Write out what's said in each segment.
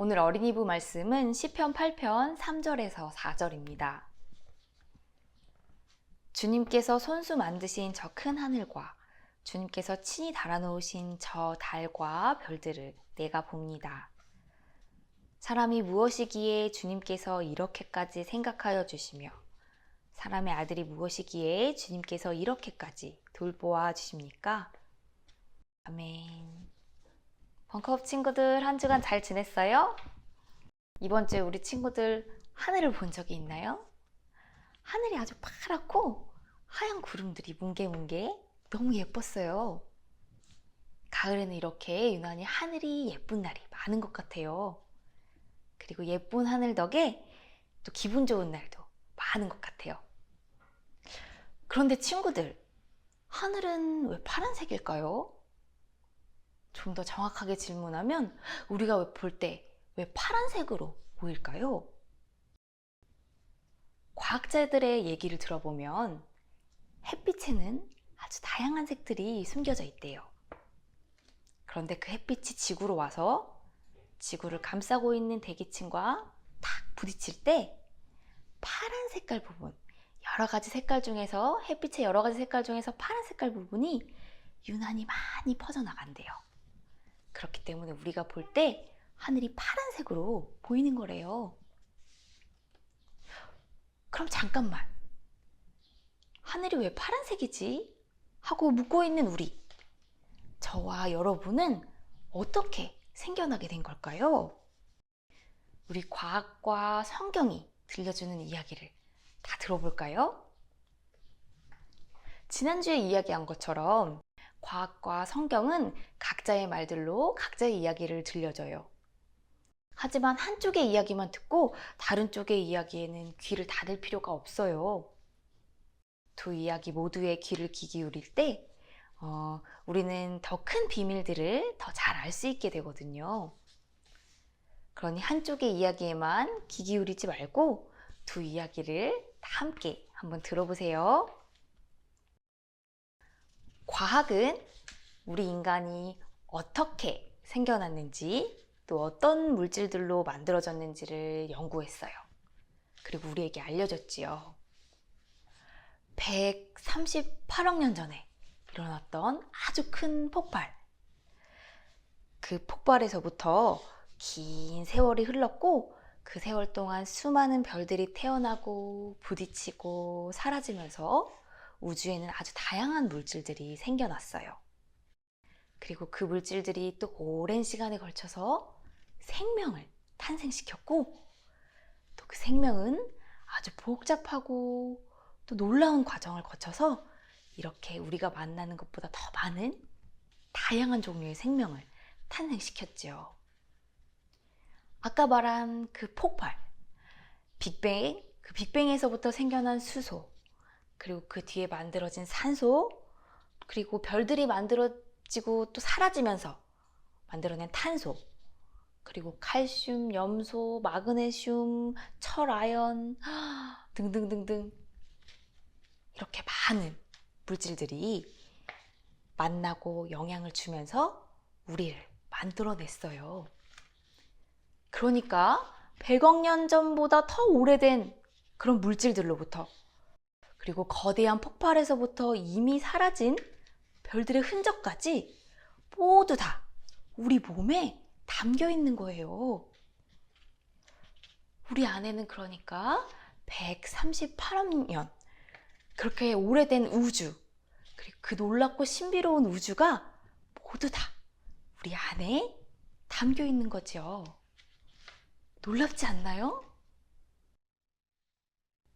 오늘 어린이부 말씀은 시편 8편 3절에서 4절입니다. 주님께서 손수 만드신 저 큰 하늘과 주님께서 친히 달아놓으신 저 달과 별들을 내가 봅니다. 사람이 무엇이기에 주님께서 이렇게까지 생각하여 주시며 사람의 아들이 무엇이기에 주님께서 이렇게까지 돌보아 주십니까? 아멘. 벙커업 친구들 한 주간 잘 지냈어요? 이번 주에 우리 친구들 하늘을 본 적이 있나요? 하늘이 아주 파랗고 하얀 구름들이 뭉게뭉게 너무 예뻤어요. 가을에는 이렇게 유난히 하늘이 예쁜 날이 많은 것 같아요. 그리고 예쁜 하늘 덕에 또 기분 좋은 날도 많은 것 같아요. 그런데 친구들, 하늘은 왜 파란색일까요? 좀 더 정확하게 질문하면 우리가 볼 때 왜 파란색으로 보일까요? 과학자들의 얘기를 들어보면 햇빛에는 아주 다양한 색들이 숨겨져 있대요. 그런데 그 햇빛이 지구로 와서 지구를 감싸고 있는 대기층과 탁 부딪힐 때 파란 색깔 부분, 여러 가지 색깔 중에서 햇빛의 여러 가지 색깔 중에서 파란 색깔 부분이 유난히 많이 퍼져나간대요. 그렇기 때문에 우리가 볼 때 하늘이 파란색으로 보이는 거래요. 그럼 잠깐만, 하늘이 왜 파란색이지? 하고 묻고 있는 우리, 저와 여러분은 어떻게 생겨나게 된 걸까요? 우리 과학과 성경이 들려주는 이야기를 다 들어볼까요? 지난주에 이야기한 것처럼 과학과 성경은 각자의 말들로 각자의 이야기를 들려줘요. 하지만 한쪽의 이야기만 듣고 다른 쪽의 이야기에는 귀를 닫을 필요가 없어요. 두 이야기 모두의 귀를 기울일 때 우리는 더 큰 비밀들을 더 잘 알 수 있게 되거든요. 그러니 한쪽의 이야기에만 귀 기울이지 말고 두 이야기를 다 함께 한번 들어보세요. 과학은 우리 인간이 어떻게 생겨났는지 또 어떤 물질들로 만들어졌는지를 연구했어요. 그리고 우리에게 알려줬지요. 138억 년 전에 일어났던 아주 큰 폭발. 그 폭발에서부터 긴 세월이 흘렀고 그 세월 동안 수많은 별들이 태어나고 부딪히고 사라지면서 우주에는 아주 다양한 물질들이 생겨났어요. 그리고 그 물질들이 또 오랜 시간에 걸쳐서 생명을 탄생시켰고 또 그 생명은 아주 복잡하고 또 놀라운 과정을 거쳐서 이렇게 우리가 만나는 것보다 더 많은 다양한 종류의 생명을 탄생시켰죠. 아까 말한 그 폭발, 빅뱅, 그 빅뱅에서부터 생겨난 수소, 그리고 그 뒤에 만들어진 산소, 그리고 별들이 만들어지고 또 사라지면서 만들어낸 탄소, 그리고 칼슘, 염소, 마그네슘, 철, 아연 등등등등 이렇게 많은 물질들이 만나고 영향을 주면서 우리를 만들어냈어요. 그러니까 100억 년 전보다 더 오래된 그런 물질들로부터 그리고 거대한 폭발에서부터 이미 사라진 별들의 흔적까지 모두 다 우리 몸에 담겨 있는 거예요. 우리 안에는 그러니까 138억 년 그렇게 오래된 우주 그리고 그 놀랍고 신비로운 우주가 모두 다 우리 안에 담겨 있는 거죠. 놀랍지 않나요?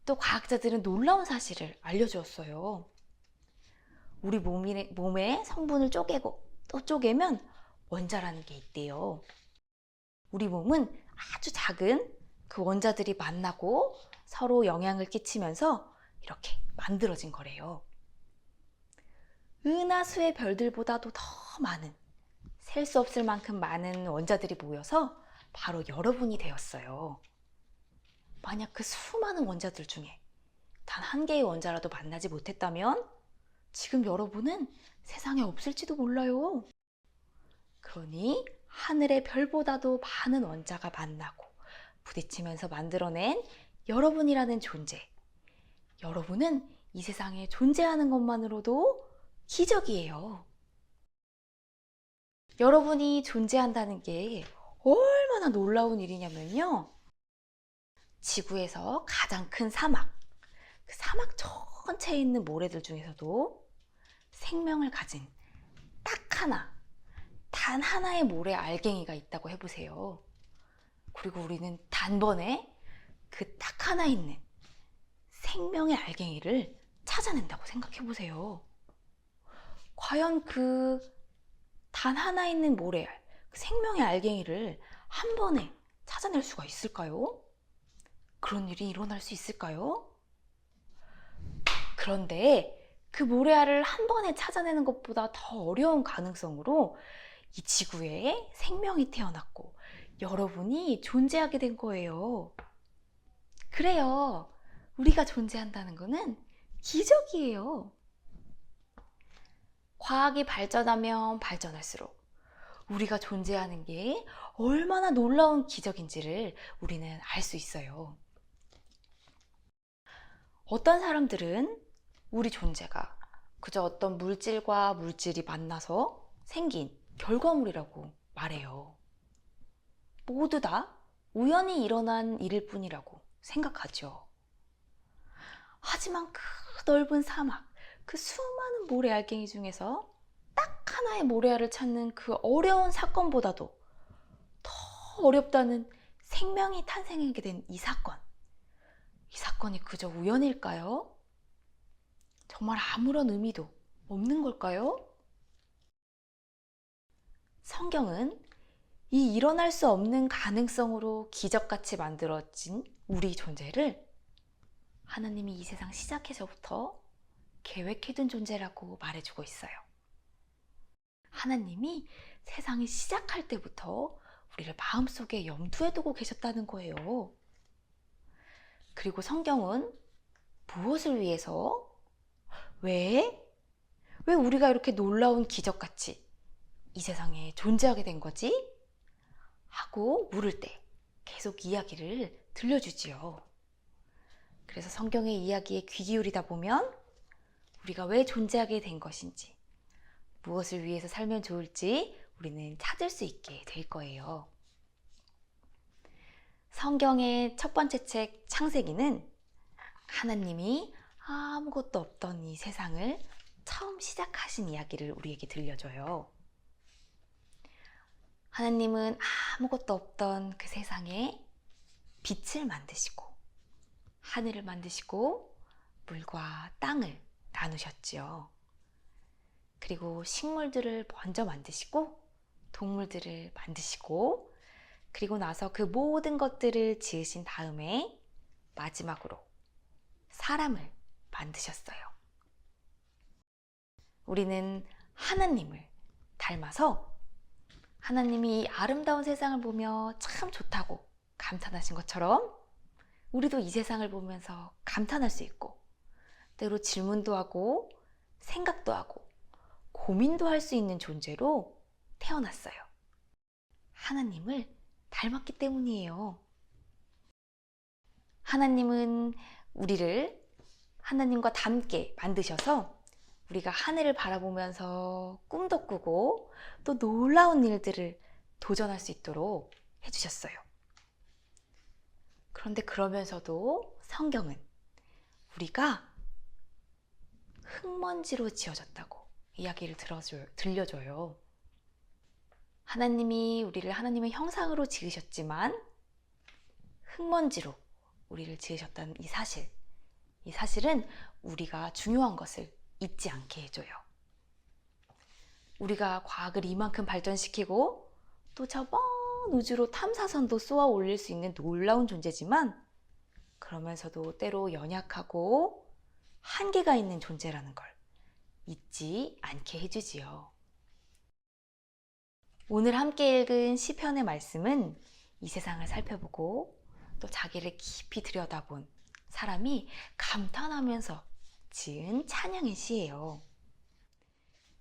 또 과학자들은 놀라운 사실을 알려주었어요. 우리 몸의 성분을 쪼개고 또 쪼개면 원자라는 게 있대요. 우리 몸은 아주 작은 그 원자들이 만나고 서로 영향을 끼치면서 이렇게 만들어진 거래요. 은하수의 별들보다도 더 많은, 셀 수 없을 만큼 많은 원자들이 모여서 바로 여러분이 되었어요. 만약 그 수많은 원자들 중에 단 한 개의 원자라도 만나지 못했다면 지금 여러분은 세상에 없을지도 몰라요. 그러니 하늘의 별보다도 많은 원자가 만나고 부딪히면서 만들어낸 여러분이라는 존재. 여러분은 이 세상에 존재하는 것만으로도 기적이에요. 여러분이 존재한다는 게 얼마나 놀라운 일이냐면요. 지구에서 가장 큰 사막, 그 사막 전체에 있는 모래들 중에서도 생명을 가진 딱 하나, 단 하나의 모래 알갱이가 있다고 해보세요. 그리고 우리는 단번에 그 딱 하나 있는 생명의 알갱이를 찾아낸다고 생각해보세요. 과연 그 단 하나 있는 모래알, 그 생명의 알갱이를 한 번에 찾아낼 수가 있을까요? 그런 일이 일어날 수 있을까요? 그런데 그 모래알을 한 번에 찾아내는 것보다 더 어려운 가능성으로 이 지구에 생명이 태어났고 여러분이 존재하게 된 거예요. 그래요. 우리가 존재한다는 거는 기적이에요. 과학이 발전하면 발전할수록 우리가 존재하는 게 얼마나 놀라운 기적인지를 우리는 알 수 있어요. 어떤 사람들은 우리 존재가 그저 어떤 물질과 물질이 만나서 생긴 결과물이라고 말해요. 모두 다 우연히 일어난 일일 뿐이라고 생각하죠. 하지만 그 넓은 사막, 그 수많은 모래 알갱이 중에서 딱 하나의 모래알을 찾는 그 어려운 사건보다도 더 어렵다는 생명이 탄생하게 된 이 사건. 이 사건이 그저 우연일까요? 정말 아무런 의미도 없는 걸까요? 성경은 이 일어날 수 없는 가능성으로 기적같이 만들어진 우리 존재를 하나님이 이 세상 시작해서부터 계획해둔 존재라고 말해주고 있어요. 하나님이 세상이 시작할 때부터 우리를 마음속에 염두에 두고 계셨다는 거예요. 그리고 성경은 무엇을 위해서? 왜? 왜 우리가 이렇게 놀라운 기적같이 이 세상에 존재하게 된 거지? 하고 물을 때 계속 이야기를 들려주지요. 그래서 성경의 이야기에 귀 기울이다 보면 우리가 왜 존재하게 된 것인지, 무엇을 위해서 살면 좋을지 우리는 찾을 수 있게 될 거예요. 성경의 첫 번째 책 창세기는 하나님이 아무것도 없던 이 세상을 처음 시작하신 이야기를 우리에게 들려줘요. 하나님은 아무것도 없던 그 세상에 빛을 만드시고 하늘을 만드시고 물과 땅을 나누셨지요. 그리고 식물들을 먼저 만드시고 동물들을 만드시고 그리고 나서 그 모든 것들을 지으신 다음에 마지막으로 사람을 만드셨어요. 우리는 하나님을 닮아서 하나님이 이 아름다운 세상을 보며 참 좋다고 감탄하신 것처럼 우리도 이 세상을 보면서 감탄할 수 있고 때로 질문도 하고 생각도 하고 고민도 할 수 있는 존재로 태어났어요. 하나님을 닮았기 때문이에요. 하나님은 우리를 하나님과 닮게 만드셔서 우리가 하늘을 바라보면서 꿈도 꾸고 또 놀라운 일들을 도전할 수 있도록 해주셨어요. 그런데 그러면서도 성경은 우리가 흙먼지로 지어졌다고 이야기를 들려줘요. 하나님이 우리를 하나님의 형상으로 지으셨지만 흙먼지로 우리를 지으셨다는 이 사실은 우리가 중요한 것을 잊지 않게 해줘요. 우리가 과학을 이만큼 발전시키고 또 저 먼 우주로 탐사선도 쏘아 올릴 수 있는 놀라운 존재지만 그러면서도 때로 연약하고 한계가 있는 존재라는 걸 잊지 않게 해주지요. 오늘 함께 읽은 시편의 말씀은 이 세상을 살펴보고 또 자기를 깊이 들여다본 사람이 감탄하면서 지은 찬양의 시예요.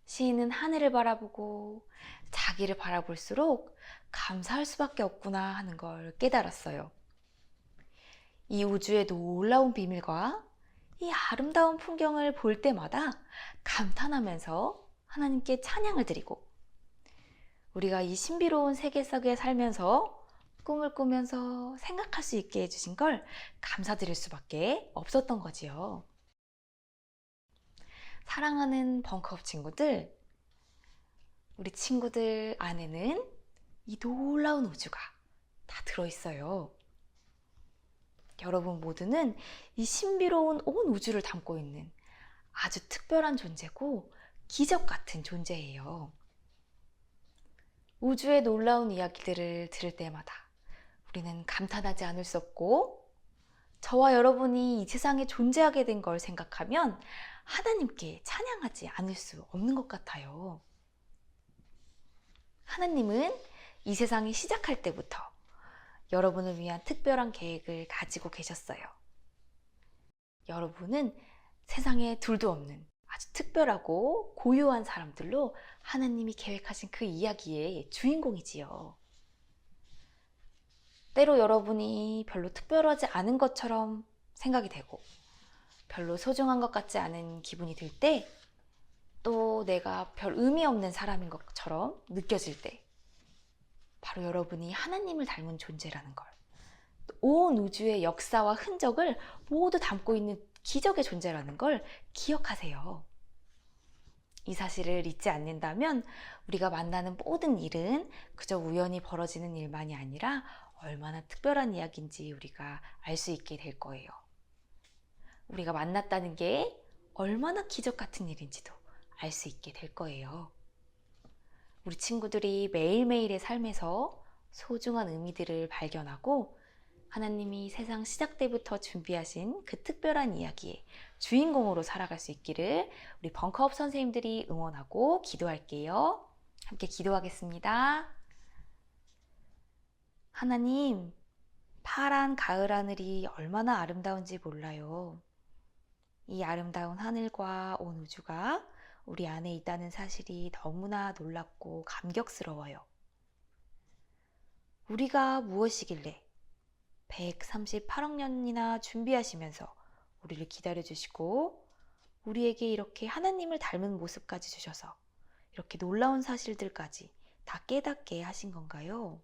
시인은 하늘을 바라보고 자기를 바라볼수록 감사할 수밖에 없구나 하는 걸 깨달았어요. 이 우주의 놀라운 비밀과 이 아름다운 풍경을 볼 때마다 감탄하면서 하나님께 찬양을 드리고, 우리가 이 신비로운 세계 속에 살면서 꿈을 꾸면서 생각할 수 있게 해주신 걸 감사드릴 수밖에 없었던 거지요. 사랑하는 벙커업 친구들, 우리 친구들 안에는 이 놀라운 우주가 다 들어있어요. 여러분 모두는 이 신비로운 온 우주를 담고 있는 아주 특별한 존재고 기적 같은 존재예요. 우주의 놀라운 이야기들을 들을 때마다 우리는 감탄하지 않을 수 없고, 저와 여러분이 이 세상에 존재하게 된 걸 생각하면 하나님께 찬양하지 않을 수 없는 것 같아요. 하나님은 이 세상이 시작할 때부터 여러분을 위한 특별한 계획을 가지고 계셨어요. 여러분은 세상에 둘도 없는 아주 특별하고 고유한 사람들로 하나님이 계획하신 그 이야기의 주인공이지요. 때로 여러분이 별로 특별하지 않은 것처럼 생각이 되고 별로 소중한 것 같지 않은 기분이 들 때, 또 내가 별 의미 없는 사람인 것처럼 느껴질 때, 바로 여러분이 하나님을 닮은 존재라는 걸, 온 우주의 역사와 흔적을 모두 담고 있는 기적의 존재라는 걸 기억하세요. 이 사실을 잊지 않는다면 우리가 만나는 모든 일은 그저 우연히 벌어지는 일만이 아니라 얼마나 특별한 이야기인지 우리가 알 수 있게 될 거예요. 우리가 만났다는 게 얼마나 기적 같은 일인지도 알 수 있게 될 거예요. 우리 친구들이 매일매일의 삶에서 소중한 의미들을 발견하고 하나님이 세상 시작 때부터 준비하신 그 특별한 이야기의 주인공으로 살아갈 수 있기를 우리 벙커업 선생님들이 응원하고 기도할게요. 함께 기도하겠습니다. 하나님, 파란 가을 하늘이 얼마나 아름다운지 몰라요. 이 아름다운 하늘과 온 우주가 우리 안에 있다는 사실이 너무나 놀랍고 감격스러워요. 우리가 무엇이길래 138억 년이나 준비하시면서 우리를 기다려주시고 우리에게 이렇게 하나님을 닮은 모습까지 주셔서 이렇게 놀라운 사실들까지 다 깨닫게 하신 건가요?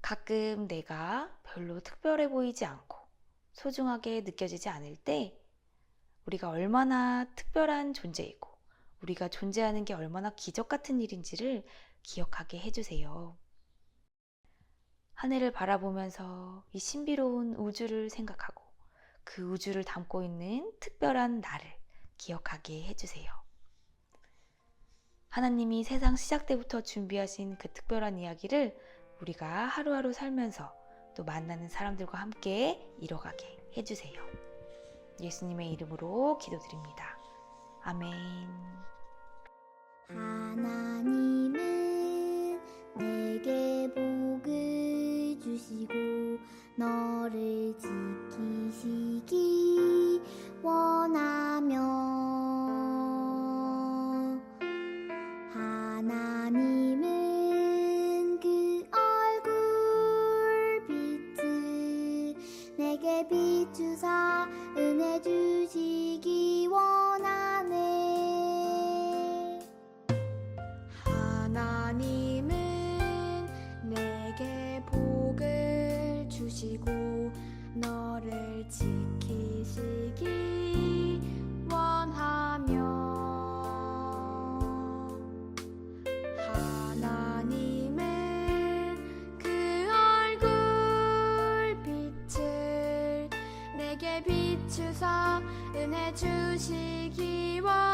가끔 내가 별로 특별해 보이지 않고 소중하게 느껴지지 않을 때 우리가 얼마나 특별한 존재이고 우리가 존재하는 게 얼마나 기적 같은 일인지를 기억하게 해주세요. 하늘을 바라보면서 이 신비로운 우주를 생각하고 그 우주를 담고 있는 특별한 나를 기억하게 해주세요. 하나님이 세상 시작 때부터 준비하신 그 특별한 이야기를 우리가 하루하루 살면서 또 만나는 사람들과 함께 이뤄가게 해주세요. 예수님의 이름으로 기도드립니다. 아멘. 하나님은 내게 복을 주시고 너를 지키시기 원하며 하나님은 그 얼굴 빛을 내게 비추사 은혜 주시기 원하네. 하나님은 내게 복을 주시고 너를 지키시기 원하며 하나님은 그 얼굴 빛을 내게 비추사 은혜 주시기 원하네.